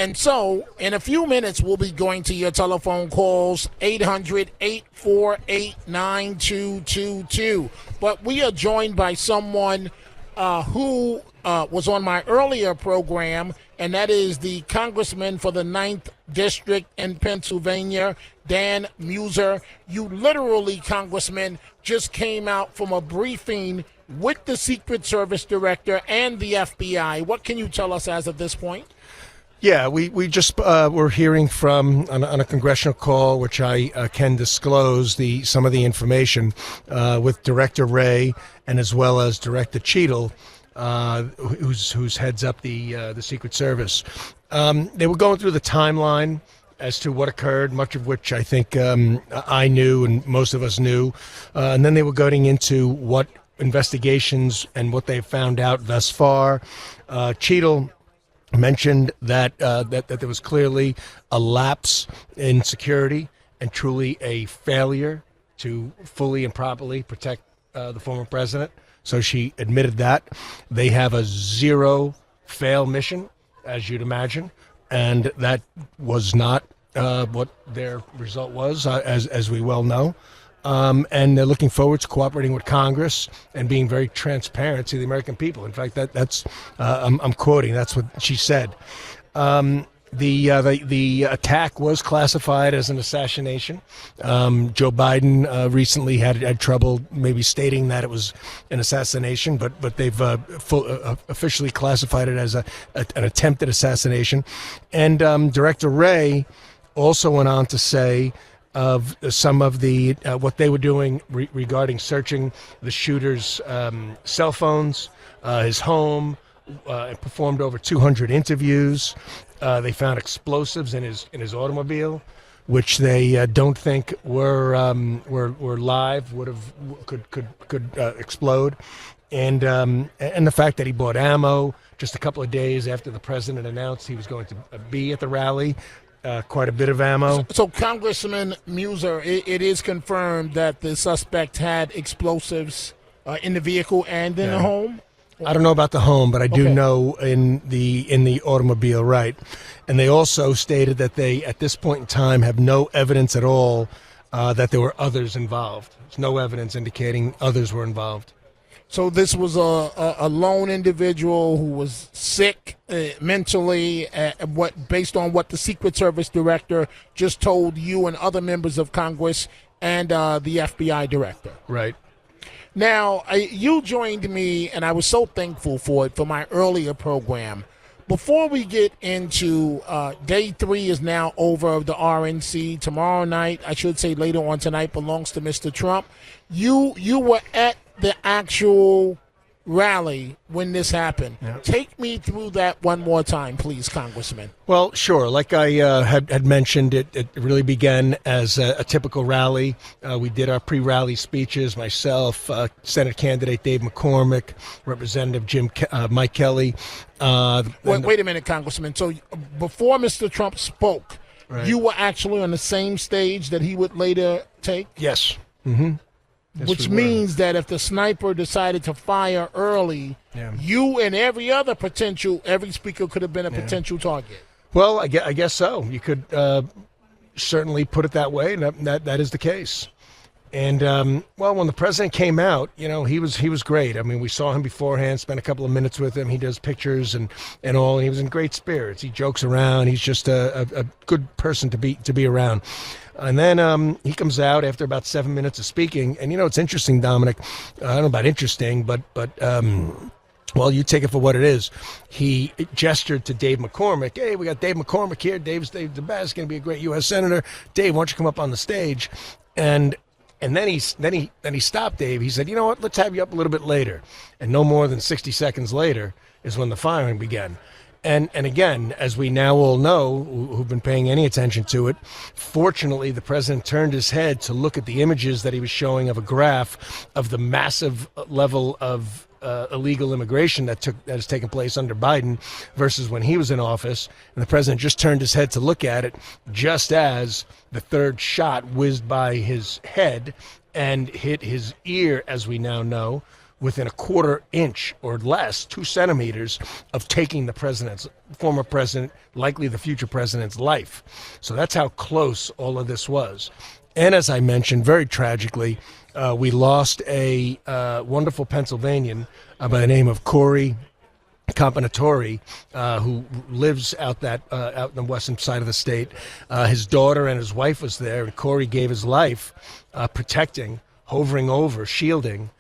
And so, in a few minutes, we'll be going to your telephone calls, 800-848-9222. But we are joined by someone who was on my earlier program, and that is the Congressman for the 9th District in Pennsylvania, Dan Meuser. You literally, Congressman, just came out from a briefing with the Secret Service Director and the FBI. What can you tell us as of this point? Yeah, we just were hearing from on a congressional call, which I can disclose some of the information with Director Wray and as well as Director Cheadle, who's heads up the Secret Service. They were going through the timeline as to what occurred, much of which I think I knew and most of us knew, and then they were going into what investigations and what they've found out thus far. Cheadle mentioned that there was clearly a lapse in security and truly a failure to fully and properly protect the former president. So she admitted that. They have a zero fail mission, as you'd imagine, and that was not what their result was, as we well know. And they're looking forward to cooperating with Congress and being very transparent to the American people. In fact, that's I'm quoting. That's what she said. The attack was classified as an assassination. Joe Biden recently had trouble maybe stating that it was an assassination, but they've officially classified it as an attempted assassination. And Director Wray also went on to say of some of the what they were doing regarding searching the shooter's cell phones, his home, and performed over 200 interviews. They found explosives in his automobile, which they don't think were live, could explode, and the fact that he bought ammo just a couple of days after the president announced he was going to be at the rally. Quite a bit of ammo. So Congressman Meuser, it is confirmed that the suspect had explosives in the vehicle and in the home? I don't know about the home, but I do know in the automobile, right? And they also stated that they, at this point in time, have no evidence at all that there were others involved. There's no evidence indicating others were involved. So this was a lone individual who was sick mentally, based on what the Secret Service Director just told you and other members of Congress and the FBI Director. Right. Now, you joined me, and I was so thankful for it, for my earlier program. Before we get into day 3 is now over of the RNC. Tomorrow night, I should say later on tonight, belongs to Mr. Trump. You were at the actual rally when this happened. Yeah. Take me through that one more time, please, Congressman. Well, sure. Like I had mentioned, it really began as a typical rally. We did our pre-rally speeches, myself, Senate candidate Dave McCormick, Representative Mike Kelly. Wait a minute, Congressman. So before Mr. Trump spoke, right, you were actually on the same stage that he would later take? Yes. Mm-hmm. Yes, which means that if the sniper decided to fire early, you and every speaker could have been a potential target. Well, I guess so. You could certainly put it that way, and that is the case. And when the president came out, he was great. I mean, we saw him beforehand, spent a couple of minutes with him. He does pictures and all, and he was in great spirits. He jokes around. He's just a good person to be around. And then he comes out after about 7 minutes of speaking. And, it's interesting, Dominic. I don't know about interesting, but well, you take it for what it is. He gestured to Dave McCormick. Hey, we got Dave McCormick here. Dave's the best. Going to be a great U.S. Senator. Dave, why don't you come up on the stage? And then he stopped Dave. He said, you know what, let's have you up a little bit later. And no more than 60 seconds later is when the firing began. And again, as we now all know, who've been paying any attention to it, fortunately, the president turned his head to look at the images that he was showing of a graph of the massive level of illegal immigration that has taken place under Biden versus when he was in office. And the president just turned his head to look at it just as the third shot whizzed by his head and hit his ear, as we now know, within a quarter inch or less, 2 centimeters, of taking the former president, likely the future president's life. So that's how close all of this was. And as I mentioned, very tragically, we lost a wonderful Pennsylvanian by the name of Corey Companatori, who lives out in the western side of the state. His daughter and his wife was there, and Corey gave his life protecting, hovering over, shielding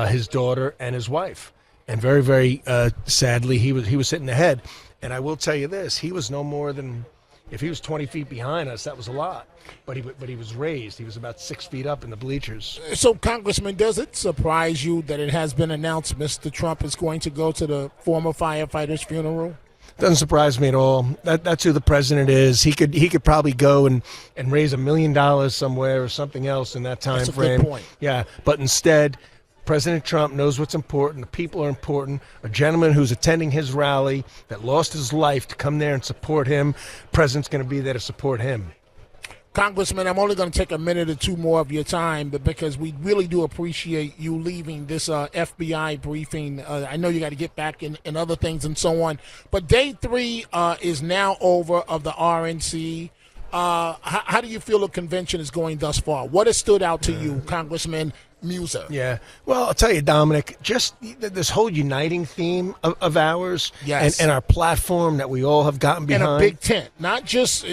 his daughter and his wife. And very, very sadly, he was hitting the head. And I will tell you this: he was no more than, if he was 20 feet behind us, that was a lot. But he was raised. He was about 6 feet up in the bleachers. So, Congressman, does it surprise you that it has been announced Mr. Trump is going to go to the former firefighter's funeral? Doesn't surprise me at all. That's who the president is. He could probably go and raise $1 million somewhere or something else in that time That's frame. a good point. Yeah, but instead, President Trump knows what's important. The people are important. A gentleman who's attending his rally that lost his life to come there and support him, president's going to be there to support him. Congressman, I'm only going to take a minute or two more of your time, but because we really do appreciate you leaving this FBI briefing. I know you got to get back in other things and so on. But day 3 is now over of the RNC. How do you feel the convention is going thus far? What has stood out to you, Congressman Meuser? Yeah. Well, I'll tell you, Dominic, just this whole uniting theme of ours, yes, and our platform that we all have gotten behind. And a big tent, not just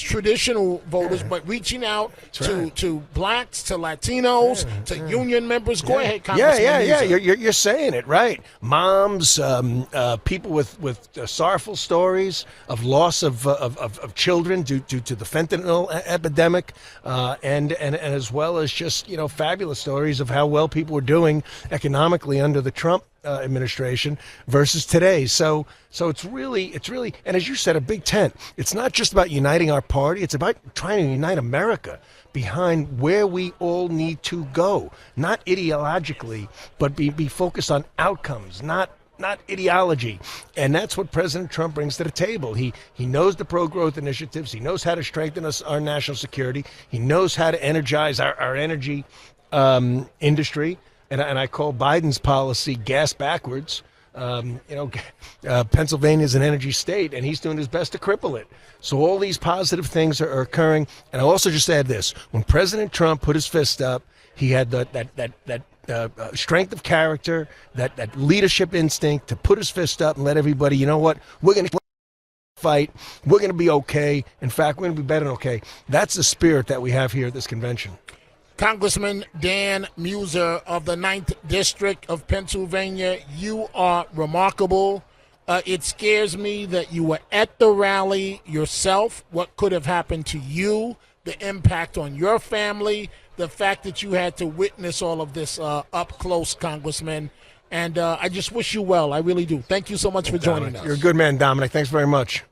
traditional voters, but reaching out to blacks, to Latinos, to union members. Go ahead, Congressman Meuser. You're saying it right. Moms, people with sorrowful stories of loss of children due to the fentanyl epidemic, and as well as just fabulous stories of how well people were doing economically under the Trump administration versus today. So it's really, and as you said, a big tent. It's not just about uniting our party. It's about trying to unite America behind where we all need to go, not ideologically, but be focused on outcomes, not ideology. And that's what President Trump brings to the table. He knows the pro-growth initiatives. He knows how to strengthen our national security. He knows how to energize our energy industry, and I call Biden's policy gas backwards. Pennsylvania is an energy state, and he's doing his best to cripple it. So all these positive things are occurring. And I'll also just add this: when President Trump put his fist up, he had that strength of character, that leadership instinct to put his fist up and let everybody, you know what, we're going to fight. We're going to be okay. In fact, we're going to be better than okay. That's the spirit that we have here at this convention. Congressman Dan Meuser of the 9th District of Pennsylvania, you are remarkable. It scares me that you were at the rally yourself. What could have happened to you, the impact on your family, the fact that you had to witness all of this up close, Congressman. And I just wish you well. I really do. Thank you so much for joining us. You're a good man, Dominic. Thanks very much.